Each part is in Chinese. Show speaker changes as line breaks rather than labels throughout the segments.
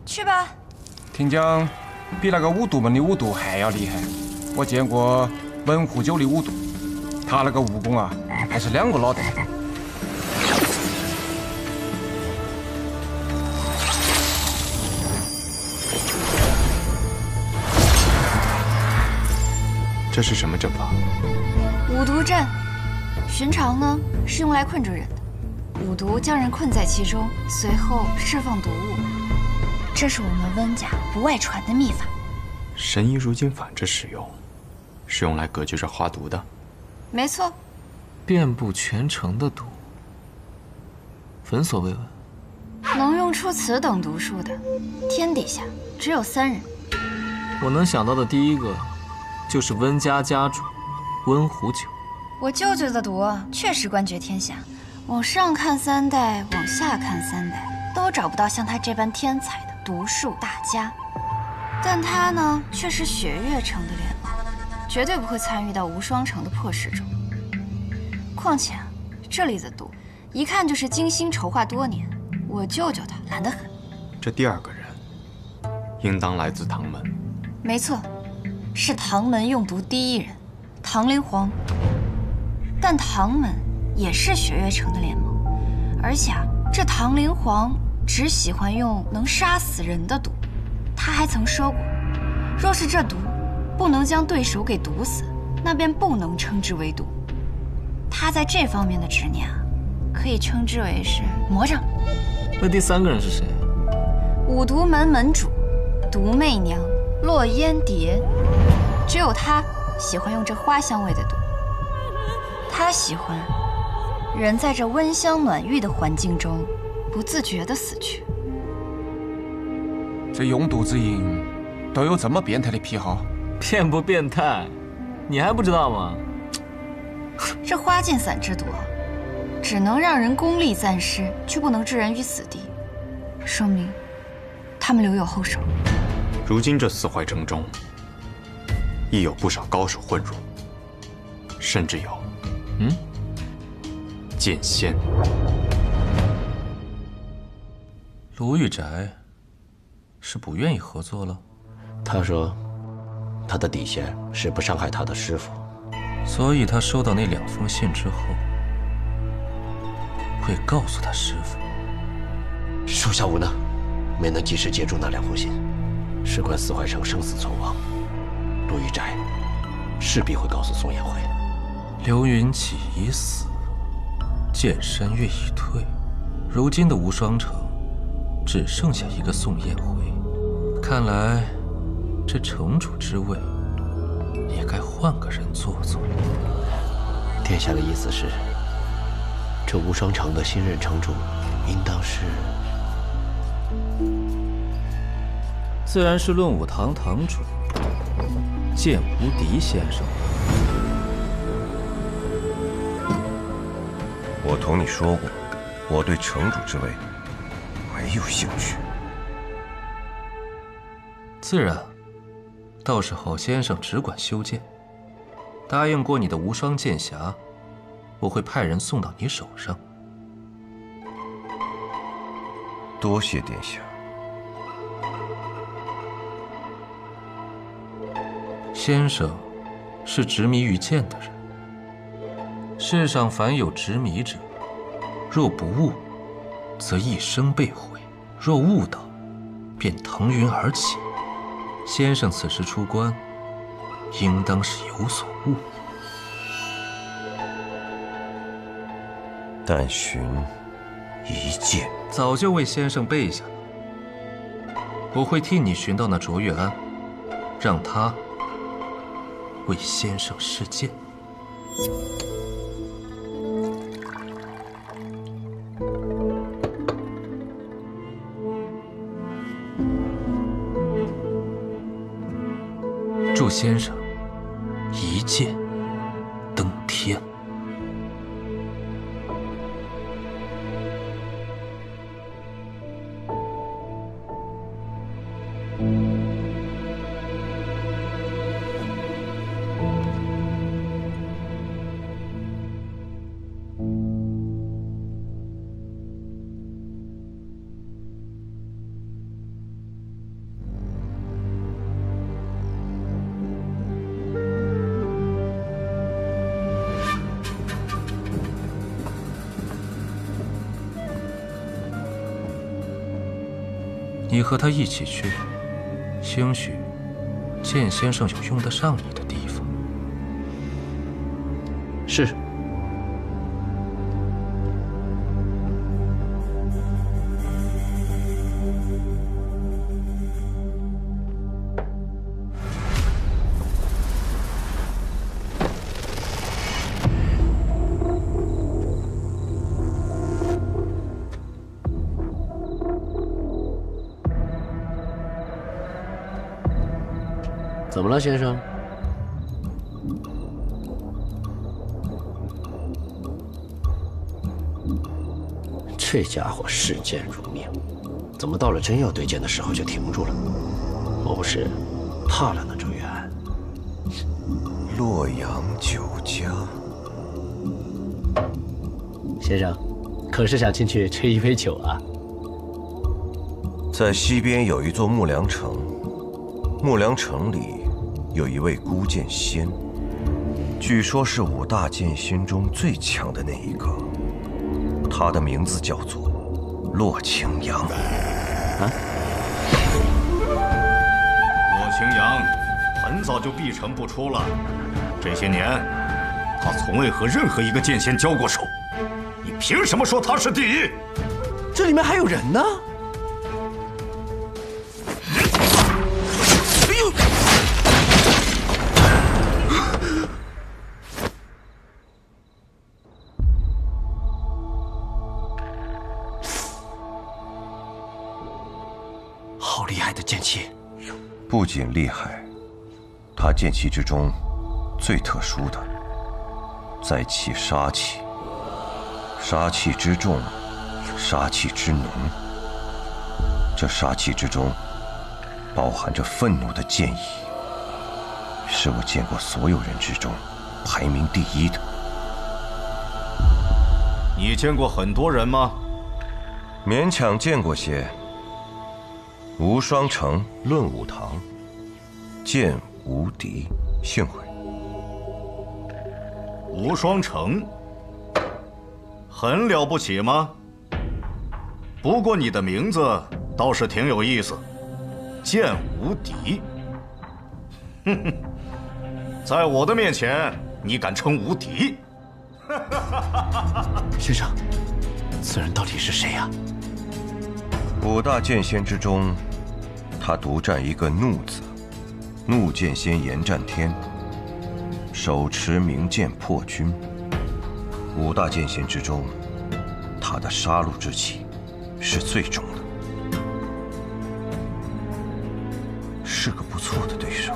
去吧。
听讲，比那个五毒门的五毒还要厉害。我见过文湖九的五毒，他那个武功啊，还是2个脑袋。
这是什么阵法？
五毒阵，寻常呢是用来困住人的，五毒将人困在其中，随后释放毒物。这是我们温家不外传的秘法。
神医如今反着使用，是用来隔绝这花毒的。
没错。
遍布全城的毒，闻所未闻。
能用出此等毒术的，天底下只有3人。
我能想到的第一个，就是温家家主温壶酒。
我舅舅的毒啊，确實冠絕天下。往上看3代，往下看3代，都找不到像他這般天才的毒術大家。但他呢，卻是雪月城的臉毛，絕對不會參與到無雙城的破事中。況且啊，這裡的毒，一看就是精心籌劃多年。我舅舅他懶得很。
這第2個人，應當來自唐門。
沒錯，是唐門用毒第1人，唐靈皇。但唐門也是雪月城的聯盟，而且啊，這唐靈皇只喜歡用能殺死人的毒。他還曾說過，若是這毒不能將對手給毒死，那便不能稱之為毒。他在這方面的執念啊，可以稱之為是魔障。
那第3個人是誰？
五毒門門主毒媚娘落煙蝶，只有他喜歡用這花香味的毒。他喜歡人在這溫香暖玉的環境中不自覺地死去。
這用毒之人都有這麼變態的癖好？
變不變態，你還不知道嗎？
這花盡散之毒，只能讓人功力暫失，卻不能置人於死地，說明他們留有後手。
如今這四淮城中，亦有不少高手混入，甚至有，劍仙。
盧玉宅是不願意合作了？
他說，他的底線是不傷害他的師父，
所以他收到那2封信之後，會告訴他師父。
屬下無能，沒能及時接住那2封信，事關四淮城生死存亡，盧玉宅勢必會告訴宋妍慧。
劉雲起已死，劍山月已退，如今的無雙城只剩下一個宋妍慧，看來這城主之位也該換個人做做。
殿下的意思是，這無雙城的新任城主應當是……
自然是論武堂堂主剑无敌先生。
我同你说过，我对城主之位没有兴趣。
自然，倒是郝先生只管修建。答应过你的无双剑匣，我会派人送到你手上。
多谢殿下。
先生是执迷于剑的人。世上凡有执迷者，若不悟，则一生被毁；若悟道，便腾云而起。先生此时出关，应当是有所悟。
但寻一剑，
早就为先生备下了。我会替你寻到那卓越安，让他为先生试剑。祝先生一剑登天。你和他一起去，兴许剑先生有用得上你的地方。
是。怎么了，先生？这家伙视剑如命，怎么到了真要对剑的时候就停住了？莫不是怕了那卓越安？
洛阳酒家，
先生，可是想进去吹一杯酒啊？
在西边有一座木梁城，木梁城里有一位孤剑仙，据说是5大剑仙中最强的那一个。他的名字叫做洛清扬。
洛清扬很早就闭城不出了，这些年他从未和任何一个剑仙交过手。你凭什么说他是第一？
这里面还有人呢。好厉害的剑气！
不仅厉害，他剑气之中最特殊的，在其杀气。杀气之重，杀气之浓。这杀气之中，包含着愤怒的剑意，是我见过所有人之中排名第一的。
你见过很多人吗？
勉强见过些。无双城论武堂，剑无敌，幸会。
无双城很了不起吗？不过你的名字倒是挺有意思，剑无敌。哼哼，在我的面前，你敢称无敌？
先生，此人到底是谁呀
5大剑仙之中，他独占一个怒字，怒剑仙严战天，手持明剑破军。5大剑仙之中，他的杀戮之气是最重的，是个不错的对手。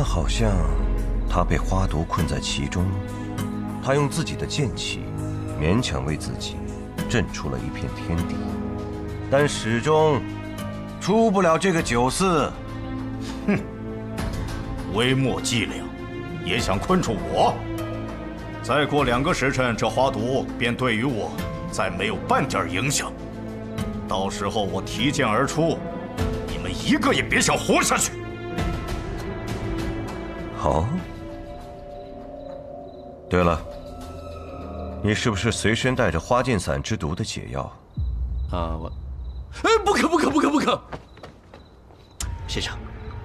但好像他被花毒困在其中，他用自己的剑气勉强为自己震出了一片天地，但始終出不了这個九寺。
哼，微末伎倆，也想困住我？再過2個時辰，這花毒便對於我再沒有半點影響。到時候我提劍而出，你們一個也別想活下去。
好。對了，你是不是隨身帶着花劍散之毒的解藥？
我，不可！先生，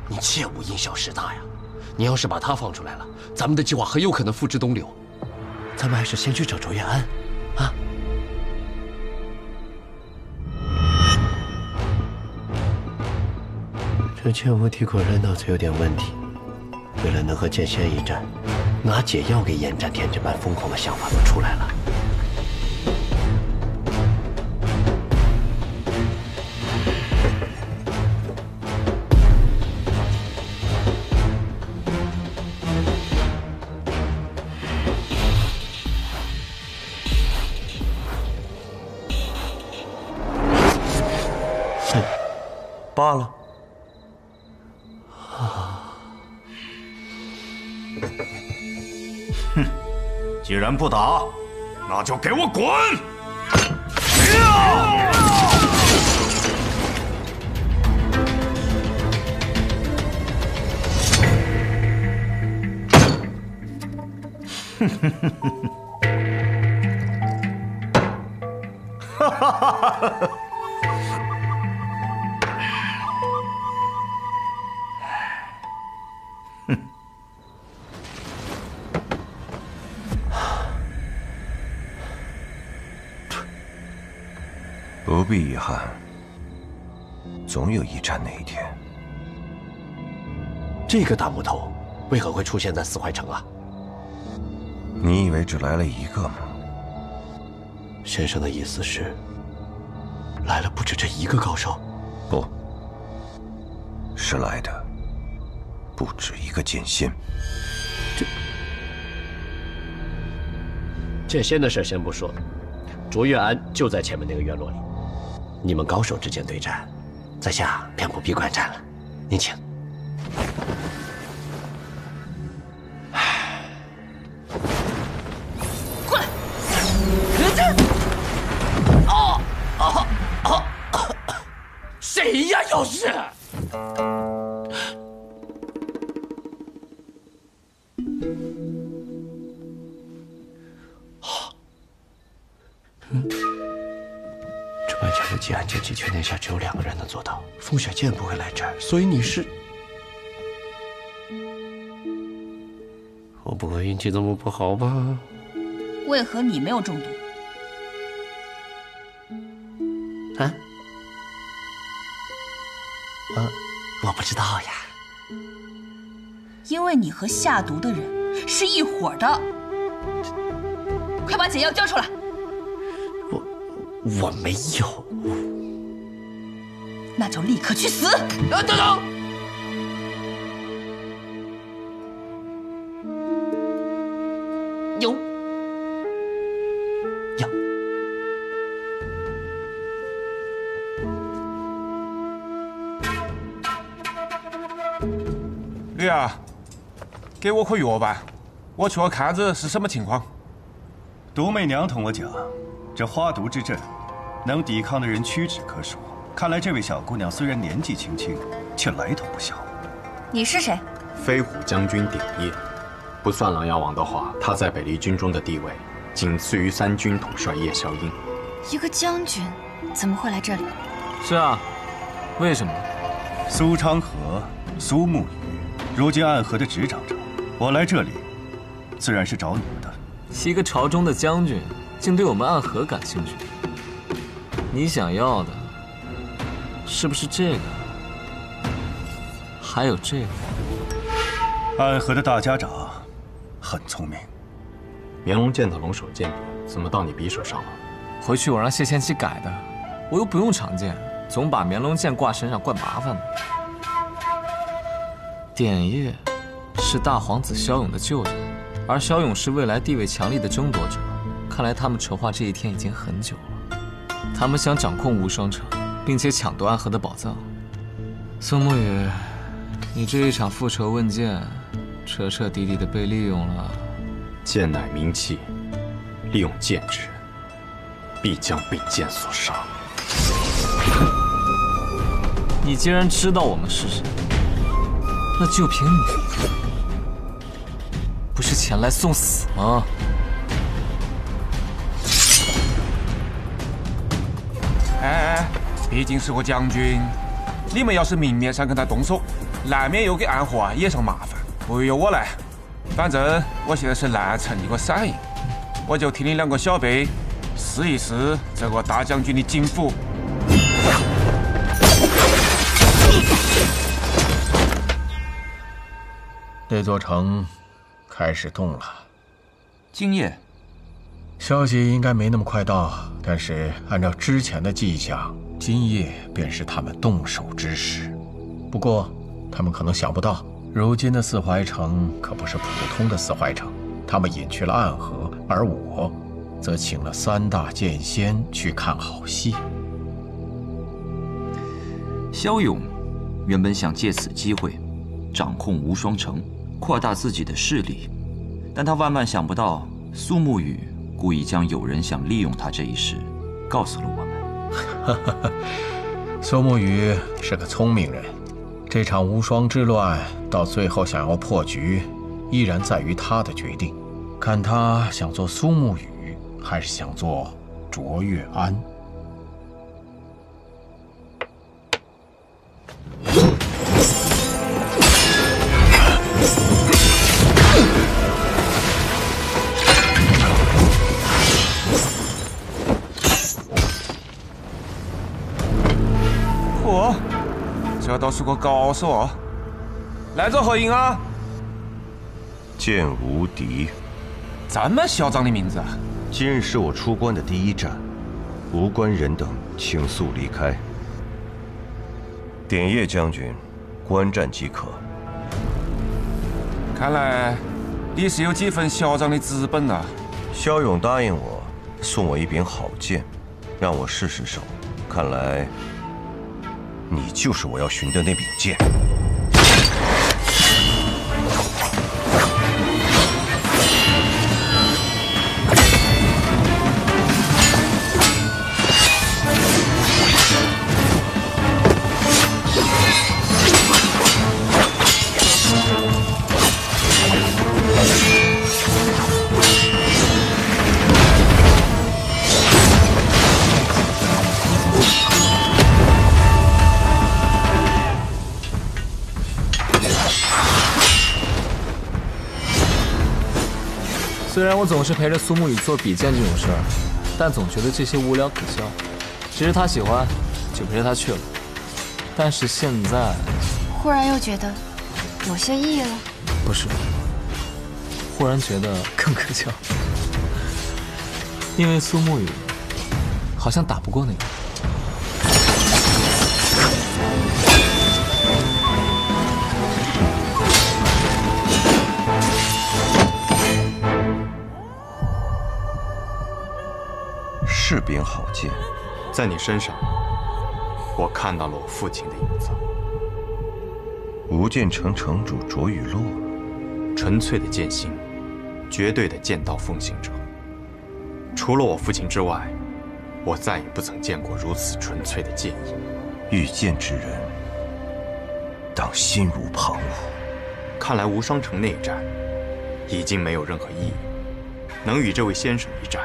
你切勿因小失大呀！你要是把他放出来了，咱们的計劃很有可能付之東流。咱們還是先去找卓越安，啊！這劍無敵果然腦子有點問題。為了能和劍仙一戰，拿解藥給延戰天這般瘋狂的想法都出來了。
罢了。
哼，既然不打，那就給我滾！哈哈哈哈！
不必遺憾，總有一戰那一天。
這個大木頭為何會出現在四懷城啊？
你以為只來了一個嗎？
先生的意思是，來了不止這一個高手？
不，是來的不止一個劍仙。
劍仙的事先不說，卓越安就在前面那個院落裡。你們高手之間對戰，在下便不必觀戰了。您請。
過來！
誰呀？要是？这般强的极暗剑气，全天下只有2個人能做到。風雪劍不會來這兒，所以你是……我不會運氣這麼不好吧？
為何你沒有中毒？
啊？我不知道呀。
因為你和下毒的人是一夥的。快把解藥交出來！
我沒有。
那就立刻去死！
等等！有。
女兒，給我顆藥吧，我去看着是什麼情況。
毒媚娘同我講，這花毒之陣，能抵抗的人屈指可數。看來這位小姑娘雖然年紀輕輕，卻來頭不小。
你是誰？
飛虎將軍鼎業，不算琅琊王的話，他在北離軍中的地位僅次於3軍統帥葉蕭英。
一個將軍怎麼會來這裡？
是啊，為什麼？
蘇昌河、蘇沐雨，如今暗河的執掌者，我來這裡，自然是找你們的。
一個朝中的將軍，竟對我們暗河感興趣？你想要的，是不是這個？還有這個？
暗河的大家長很聰明。
綿龍劍的龍首劍筆怎麼到你匕首上了？
回去我讓謝仙妻改的，我又不用長劍，總把綿龍劍掛身上怪麻煩的。典葉是大皇子驍勇的舅舅，而驍勇是未来地位强力的争夺者。看来他们筹划这一天已经很久了。他们想掌控无双城，并且抢夺暗河的宝藏。宋沐雨，你这一场复仇问剑，彻彻底底的被利用了。
剑乃兵器，利用剑之人，必将被剑所杀。
你既然知道我们是谁，那就凭你，不是前来送死吗？
哎，毕竟是个将军，你们要是明面上跟他动手，难免又给暗河惹上麻烦。不如由我来，反正我现在是南城一个散营，我就替你两个小辈试一试这个大将軍的景府。
那座城開始動了。
今夜，
消息應該沒那麼快到，但是按照之前的跡象，今夜便是他們動手之時。不過，他們可能想不到，如今的四懷城可不是普通的四懷城，他們隱去了暗河，而我則請了3大劍仙去看好戲。
驍勇原本想借此機會掌控無雙城，擴大自己的勢力，但他萬萬想不到，蘇沐雨故意將有人想利用他這一事告訴了我們。
蘇沐雨是個聰明人，這場無雙之亂到最後想要破局，依然在於他的決定，看他想做蘇沐雨，還是想做卓越安。
嚯，這都是個高手哦！來者何人啊？
劍無敵。
這麼囂張的名字啊！
今日是我出關的第一戰，無關人等請速離開。典葉將軍，觀戰即可。
看來你是有幾分囂張的資本啊！
驍勇答應我送我一柄好劍，讓我試試手。看來你就是我要尋的那柄劍。
雖然我總是陪着蘇沐雨做比劍這種事兒，但總覺得這些無聊可笑。只是他喜歡，就陪着他去了。但是現在，
忽然又覺得有些意義了。
不是，忽然覺得更可笑。因為蘇沐雨好像打不過那個。
是柄好劍，
在你身上，我看到了我父親的影子。
無劍城城主卓雨洛，
純粹的劍心，絕對的劍道奉行者。除了我父親之外，我再也不曾見過如此純粹的劍意。
遇劍之人，當心如旁騖。
看來無雙城那一戰已經沒有任何意義，能與這位先生一戰，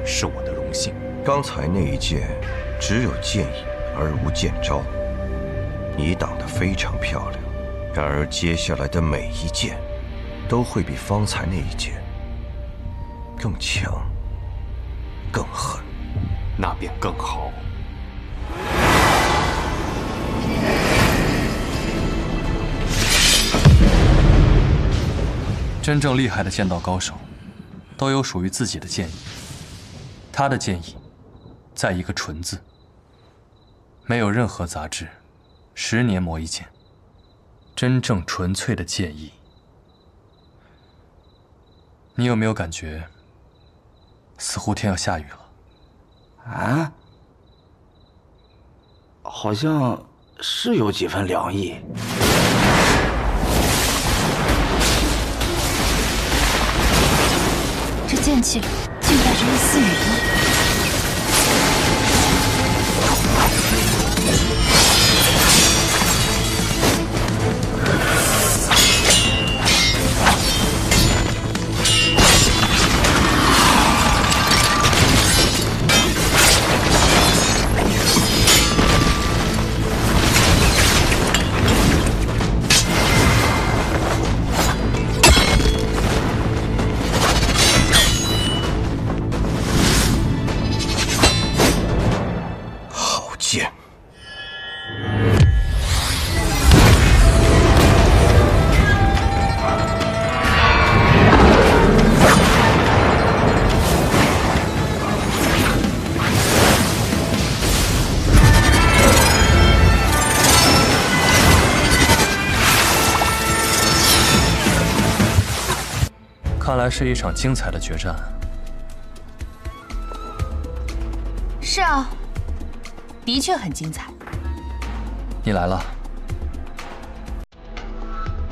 是我的榮幸。
剛才那一劍只有劍影而無劍招，你擋得非常漂亮。然而接下來的每一劍都會比方才那一劍更強、更狠。
那便更好。
真正厲害的劍道高手，都有屬於自己的劍意。他的劍意，在一個純字，沒有任何雜質，10年磨一劍。真正純粹的劍意，你有没有感觉，似乎天要下雨了？
啊？好像是有几分凉意。
这剑气里竟带着一丝雨意。
看来是一场精彩的决战。
是啊，的确很精彩。
你来了。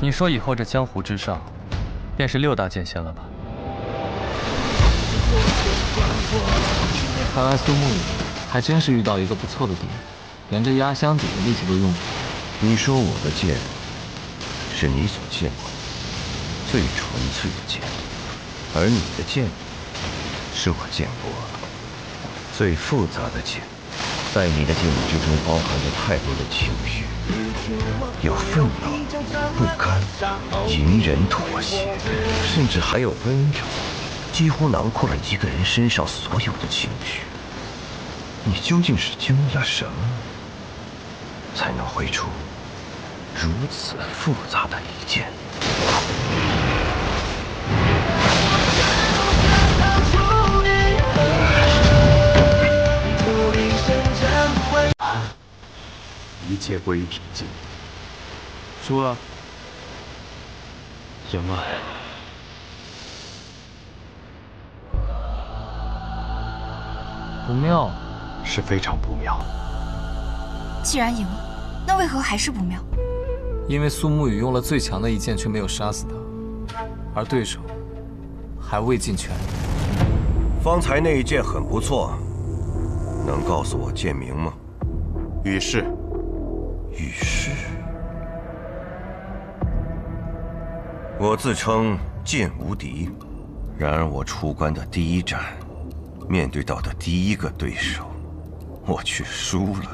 你说以后这江湖之上，便是6大剑仙了吧？
看来苏沐雨还真是遇到一个不错的敌人，连这压箱底的力气都用不了。
你说我的剑，是你所见过的最纯粹的剑。 而你的剑，是我见过最复杂的剑。在你的剑意之中，包含着太多的情緒，有愤怒、不甘、隐忍、妥協，甚至還有溫柔，幾乎囊括了一個人身上所有的情緒。你究竟是經歷了什麼，才能揮出如此複雜的一劍？
一切歸於平靜。
輸了，
贏了。
不妙，
是非常不妙。
既然贏了，那為何還是不妙？
因為蘇沐雨用了最強的一劍，卻沒有殺死他，而對手還未盡全力。
方才那一劍很不錯，能告訴我劍名嗎？
羽氏。
羽氏，我自稱劍無敵，然而我出關的第一戰，面對到的第一個對手，我卻輸了。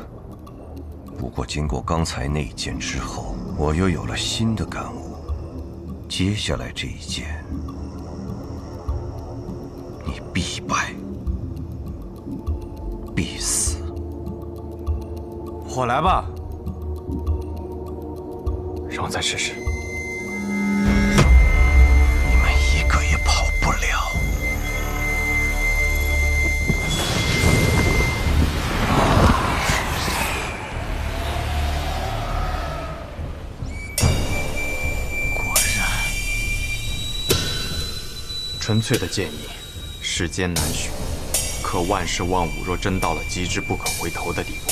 不過經過剛才那一劍之後，我又有了新的感悟。接下來這一劍，你必敗，必死。
我來吧。 讓我再試試。
你們一個也跑不了。
果然，純粹的劍意，世間難尋。可萬事萬物若真到了極致不可回頭的地步，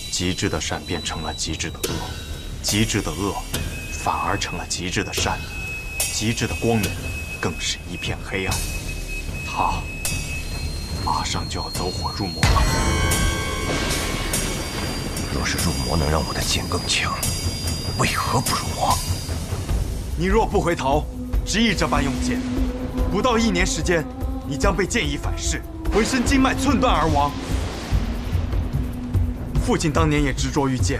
極致的善變成了極致的惡。 極致的惡，反而成了極致的善；極致的光明，更是一片黑暗。他馬上就要走火入魔了。
若是入魔能讓我的劍更強，為何不入魔？
你若不回頭，執意這般用劍，不到1年時間，你將被劍意反噬，渾身經脈寸斷而亡。父親當年也執着於劍。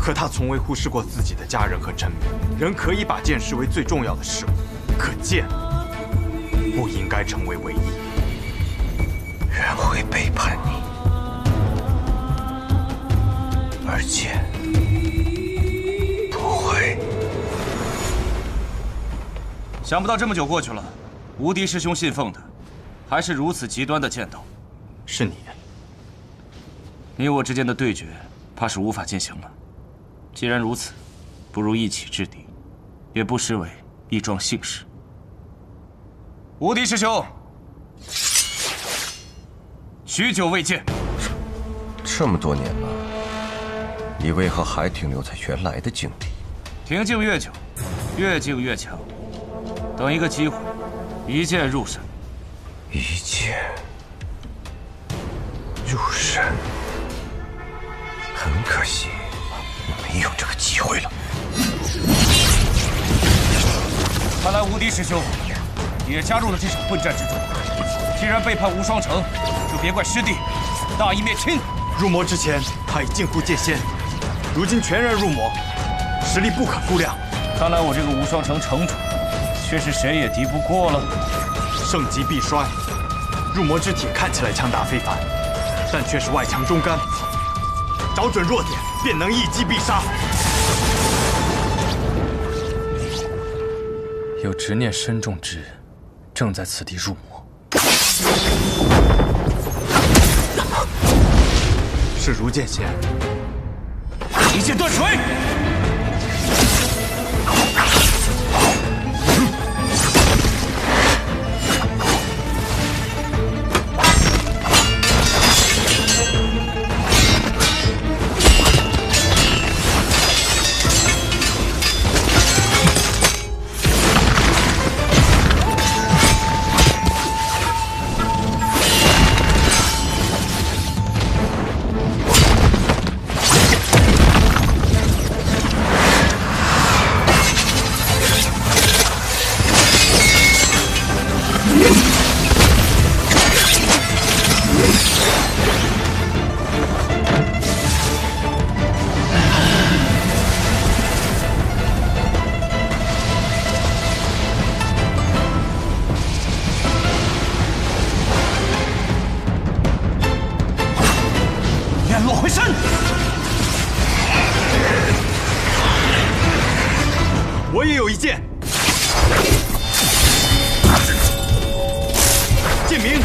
可他從未忽視過自己的家人和臣民。人可以把劍視為最重要的事物，可劍不應該成為唯一。
人會背叛你，而劍不會。
想不到這麼久過去了，無敵師兄信奉的，還是如此極端的劍道。
是你。
你我之間的對決，怕是無法進行了。 既然如此，不如一起制敵，也不失為一樁幸事。无敵師兄，許久未見。
這麼多年了，你為何還停留在原來的境地？
停靜越久，越靜越強。等一個機會，一劍入神。
一劍入神，很可惜，沒有這個機會了。
看來無敵師兄也加入了這場混戰之中。既然背叛無雙城，就別怪師弟大義滅親。
入魔之前，他已近乎劍仙，如今全然入魔，實力不可估量。
看來我這個無雙城城主，卻是誰也敵不過了。
盛極必衰，入魔之體看起來強大非凡，但卻是外強中乾。找準弱點，便能一擊必殺。
有執念深重之人，正在此地入魔。
是如剑仙，
一劍斷水。
我也有一剑，剑名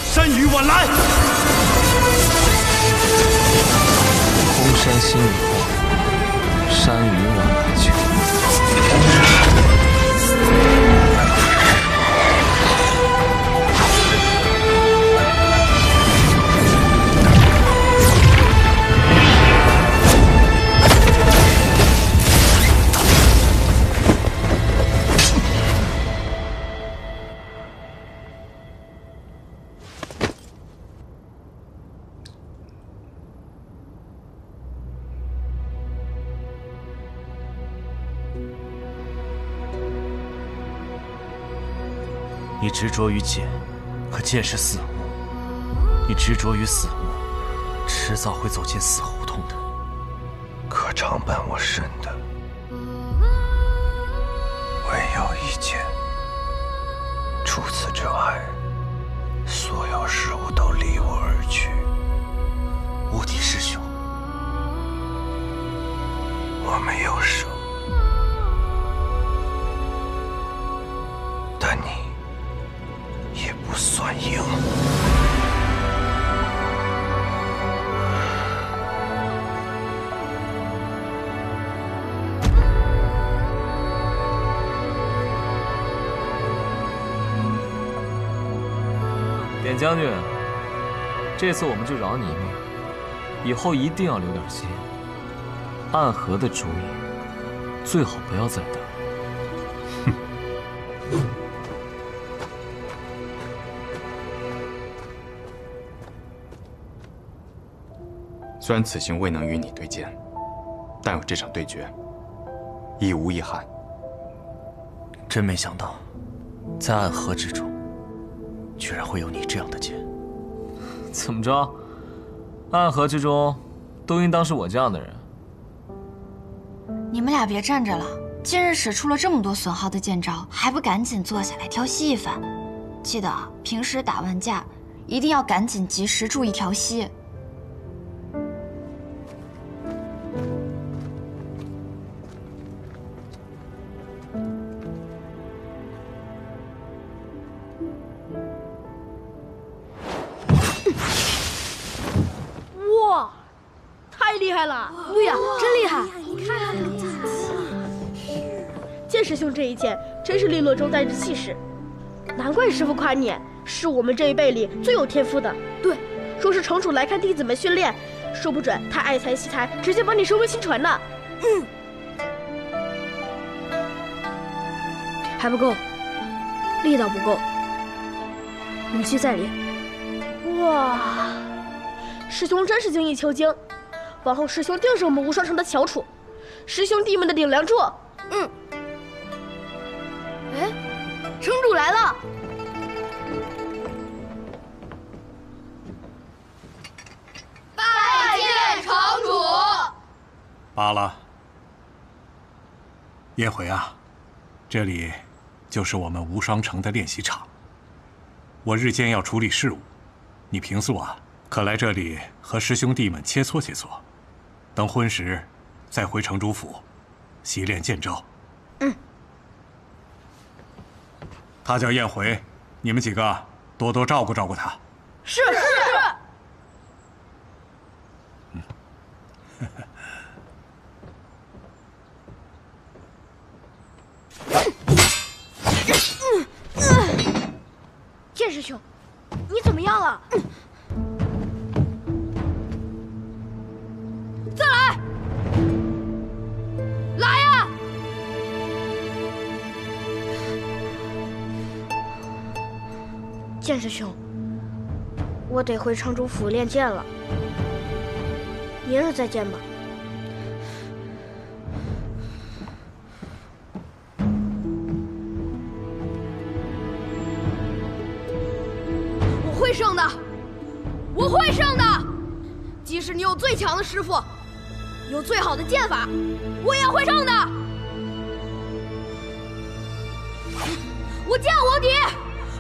山雨晚来。
空山新雨后，山雨晚来去。
你執着於劍，可劍是死物。你執着於死物，遲早會走進死胡同的。
可常伴我身的，唯有一劍。除此之外，所有事物都離我而去。
无敌師兄，
我沒有勝，但你也不算贏。
典將軍，這次我們就饒你一命，以後一定要留點心。暗河的主意，最好不要再打。哼。
雖然此行未能與你對劍，但有這場對決，亦無遺憾。
真沒想到，在暗河之中，居然會有你這樣的劍。
怎麼着？暗河之中，都應當是我這樣的人。
你們倆別站着了，今日使出了這麼多損耗的劍招，還不趕緊坐下來調息一番？記得平時打完架，一定要趕緊及時注意調息。
哇，太厲害了！对呀，真厲害！你看，剑師兄這一劍真是利落中帶着氣勢，難怪師父誇你是我們這一輩裡最有天賦的。对，若是城主來看弟子們訓練，說不准他爱才惜才，直接把你收为亲传呢。还不够，力道不够，武器再练。哇，師兄真是精益求精，往後師兄定是我們無雙城的翹楚，師兄弟們的頂梁柱。哎，城主來了。
拜見城主。
罢了，叶回啊，这里就是我们无双城的练习场。我日间要处理事務，你平素啊，可来这里和師兄弟們切磋切磋，等婚時再回城主府習練劍招。他叫燕回，你們幾個多多照顧照顧他。
是。剑師兄，你怎麼樣了？再來！來呀！剑師兄，我得回城主府練劍了，明日再見吧。
我會勝的，我會勝的。即使你有最強的師傅，有最好的劍法，我也會勝的。我劍無敵，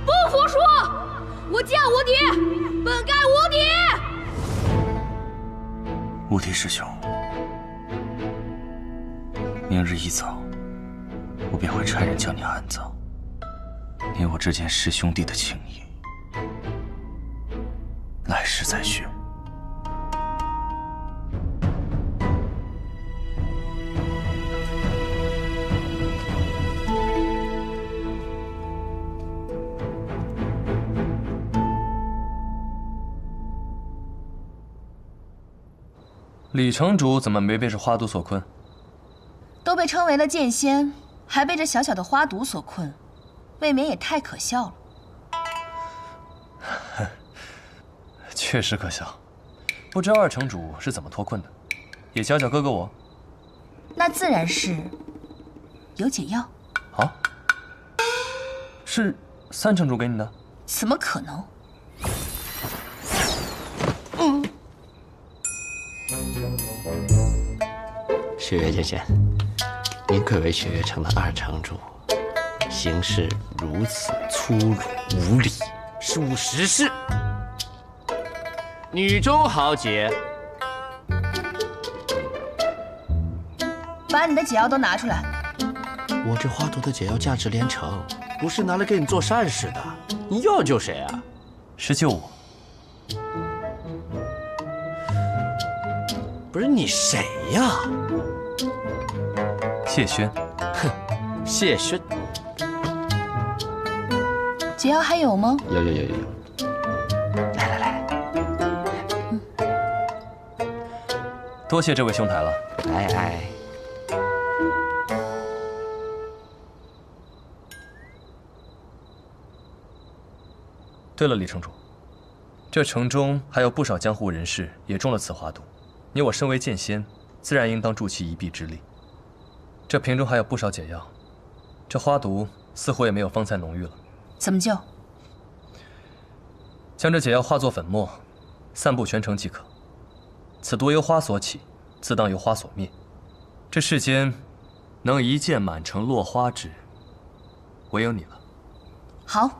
不服輸！我劍無敵，本該無敵。
无敵師兄，明日一早，我便會差人將你安葬。你我之間師兄弟的情誼，來世再續。
李城主怎麼沒被這花毒所困？
都被稱為了劍仙，還被這小小的花毒所困，未免也太可笑了。
確實可笑，不知二城主是怎麼脫困的，也教教哥哥我。
那自然是有解藥。
啊？是三城主給你的？
怎麼可能？
雪月剑仙，您贵為雪月城的二城主，行事如此粗魯無禮，是無實事。女中豪傑，
把你的解藥都拿出來。
我這花毒的解藥價值連城，不是拿來給你做善事的。你要救誰啊？
是救我。
不是你誰呀？
謝軒。
哼，謝軒。
解藥還有嗎？
有。來。
多謝這位兄台了。
來。
對了，李城主，這城中還有不少江湖人士也中了此花毒，你我身為劍仙，自然應當助其一臂之力。這瓶中還有不少解藥，這花毒似乎也沒有方才濃郁了。
怎麼救？
將這解藥化作粉末，散布全城即可。此毒由花所起，自當由花所滅。這世間能一劍滿城落花之，唯有你了。
好。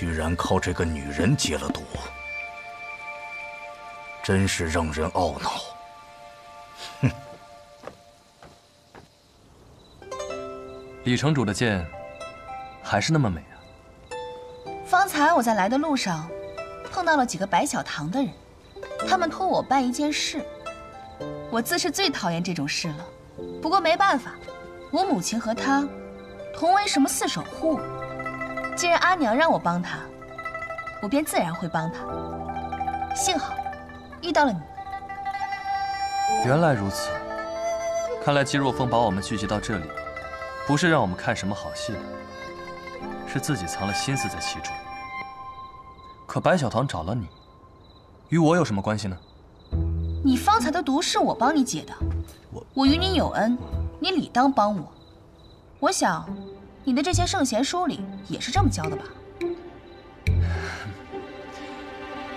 居然靠这個女人解了毒，真是讓人懊惱。哼！
李城主的劍還是那麼美啊。
方才我在來的路上碰到了幾個白小堂的人，他們托我辦一件事。我自是最討厭這種事了，不過沒辦法，我母親和他同為什麼四守護，既然阿娘讓我幫他，我便自然會幫他。幸好遇到了你。
原來如此，看來姬若风把我们聚集到這裡，不是讓我們看什麼好戲的，是自己藏了心思在其中。可白小堂找了你，與我有什麼關係呢？
你方才的毒是我幫你解的，我與你有恩，你理當幫我。我想，你的這些聖賢書裡也是這麼教的吧？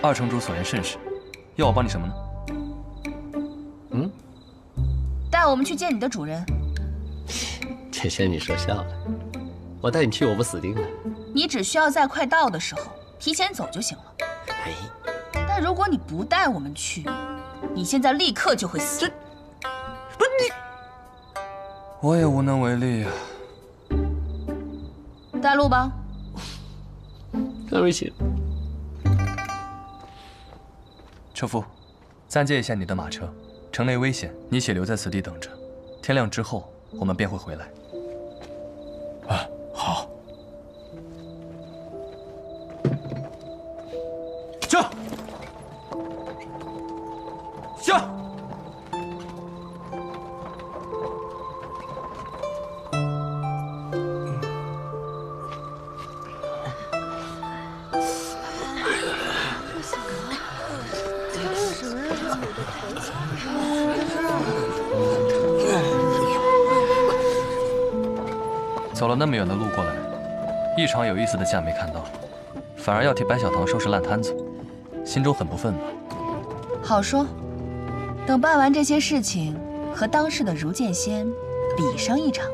二城主所言甚是，要我幫你什麼呢？
帶我們去見你的主人。
劍仙，你說笑了，我帶你去，我不死定了？
你只需要在快到的時候提前走就行了。
哎，
但如果你不帶我們去，你現在立刻就會死。
不是你，
我也無能為力啊。
帶路吧。
跟我一起。
車夫，暫借一下你的馬車，城內危險，你且留在此地等着。天亮之後，我們便會回來。
啊，好。
下！下！
走了那麼遠的路過來，一場有意思的架沒看到，反而要替白小堂收拾爛攤子，心中很不忿吧？
好說，等辦完這些事情，和當世的如劍仙比上一場，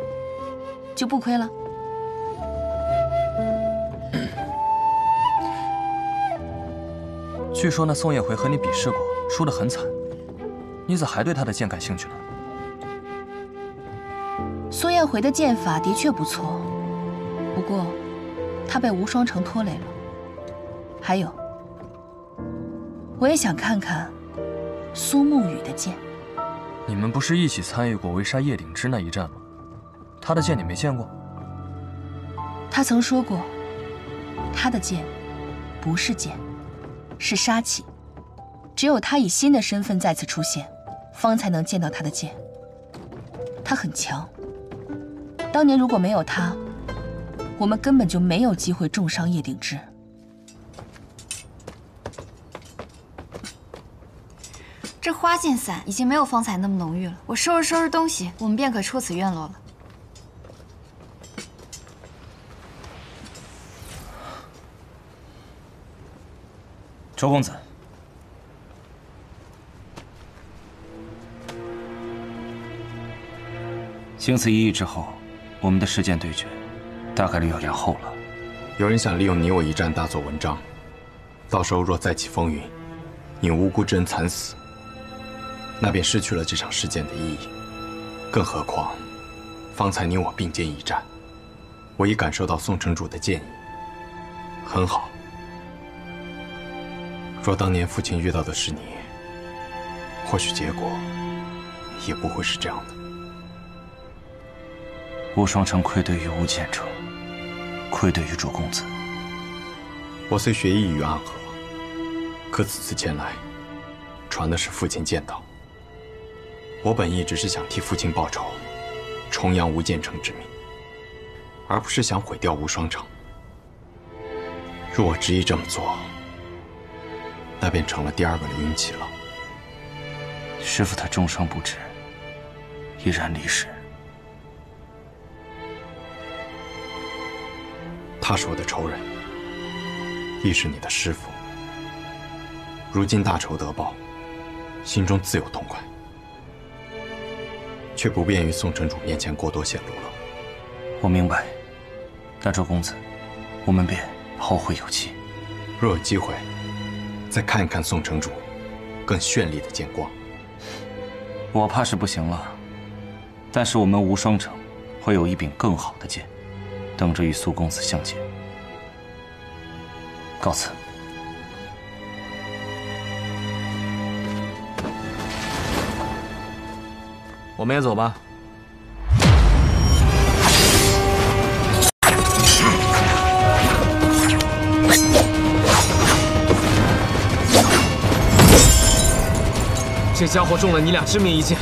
就不虧了。
據說那宋葉回和你比試過，輸得很慘，你咋還對他的劍感興趣呢？
蘇燕回的劍法的確不錯，不過他被無雙城拖累了。還有，我也想看看蘇沐雨的劍。
你們不是一起參與過圍殺葉鼎之那一戰嗎？他的劍你沒見過？
他曾說過，他的劍不是劍，是殺氣。只有他以新的身份再次出現，方才能見到他的劍。他很強。當年如果沒有他，我們根本就沒有機會重傷葉鼎之。
這花劍傘已經沒有方才那麼濃郁了。我收拾收拾東西，我們便可出此院落了。
周公子，
经此一役之後，我們的世劍對決，大概率要延後了。
有人想利用你我一戰大做文章，到時候若再起風雲，你無辜之人慘死，那便失去了這場事件的意義。更何況，方才你我並肩一戰，我已感受到宋城主的劍意，很好。若當年父親遇到的是你，或許結果也不會是這樣的。
無雙城愧對於無劍城，愧對於主公子。
我雖學藝於暗河，可此次前來，傳的是父親劍道。我本意只是想替父親報仇，重揚無劍城之名，而不是想毀掉無雙城。若我執意這麼做，那便成了第二個劉雲奇了。
師父他重傷不治，毅然離世。
他是我的仇人，亦是你的師父。如今大仇得報，心中自有痛快，卻不便於宋城主面前過多顯露了。
我明白，那周公子，我們便……
後會有期。若有機會，再看一看宋城主更绚麗的劍光。
我怕是不行了，但是我们无双城会有一柄更好的剑，等着与苏公子相见。告辞。
我们也走吧。这家伙中了你俩致命一剑，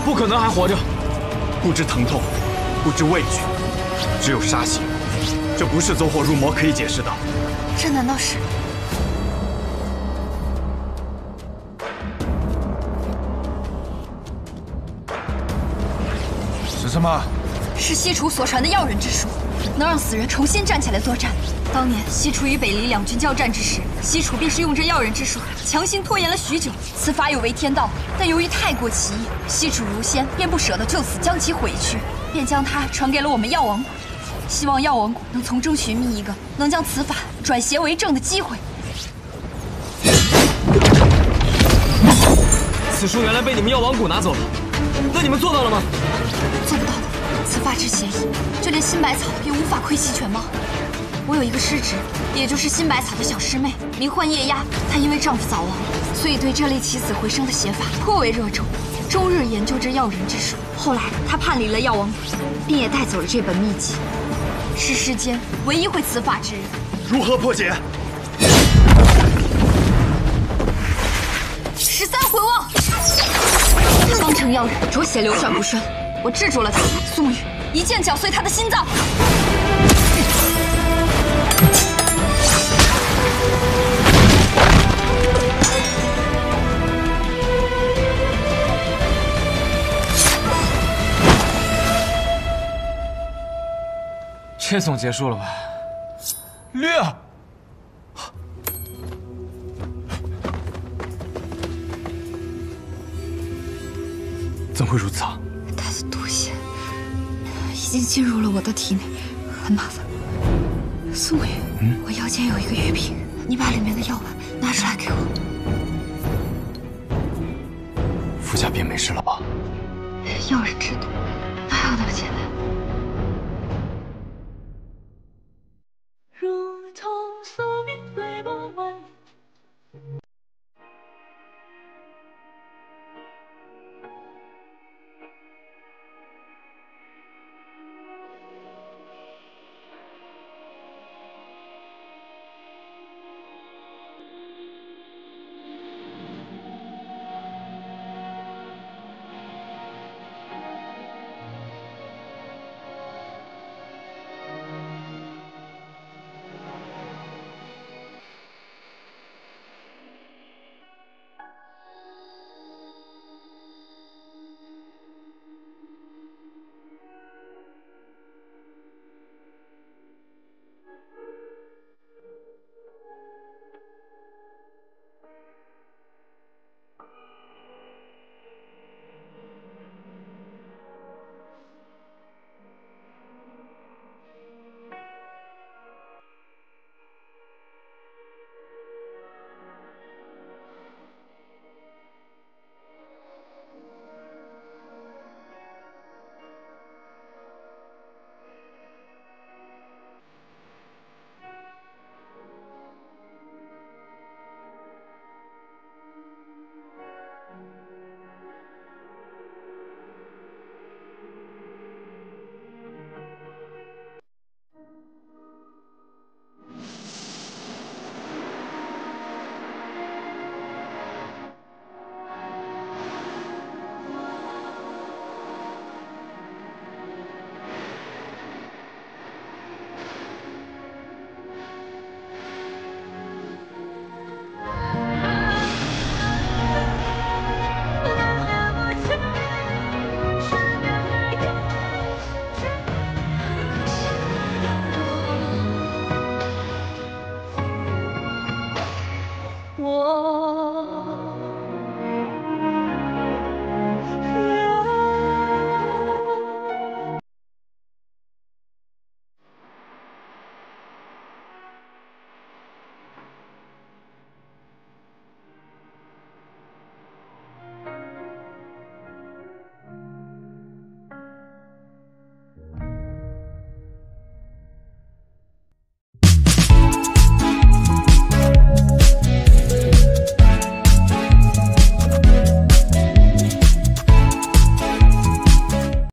不可能还活着。
不知疼痛，不知畏惧，只有杀心。这不是走火入魔可以解释的。
这难道是？
是什么？
是西楚所传的药人之术，能让死人重新站起来作戰。当年西楚与北离两军交戰之時，西楚便是用這藥人之術強行拖延了許久。此法有違天道，但由於太過奇異，西楚如仙便不捨得就此將其毀去，便將它傳給了我們藥王谷，希望藥王谷能從中尋覓一個能將此法轉邪為正的機會。
此術原來被你們藥王谷拿走了，那你們做到了嗎？
做不到的，此法之邪異，就連新百草也無法窺悉全貌。我有一個師侄，也就是新百草的小師妹，名喚夜鴉。她因為丈夫早亡，所以對這類起死回生的邪法頗為熱衷，終日研究這藥人之術。後來她叛離了藥王谷，並也帶走了這本秘籍，是世間唯一會此法之人。
如何破解
？13回望。方城藥人浊血流轉不順，我制住了他。宋羽一劍絞碎他的心臟。
这总結束了吧？
略。
怎么會如此啊？
他的毒血已經進入了我的體內，很麻煩。宋羽，我腰間有一個玉瓶，你把裡面的藥丸拿出來給我。
服下便沒事了吧？
藥人之毒哪有那麼簡單？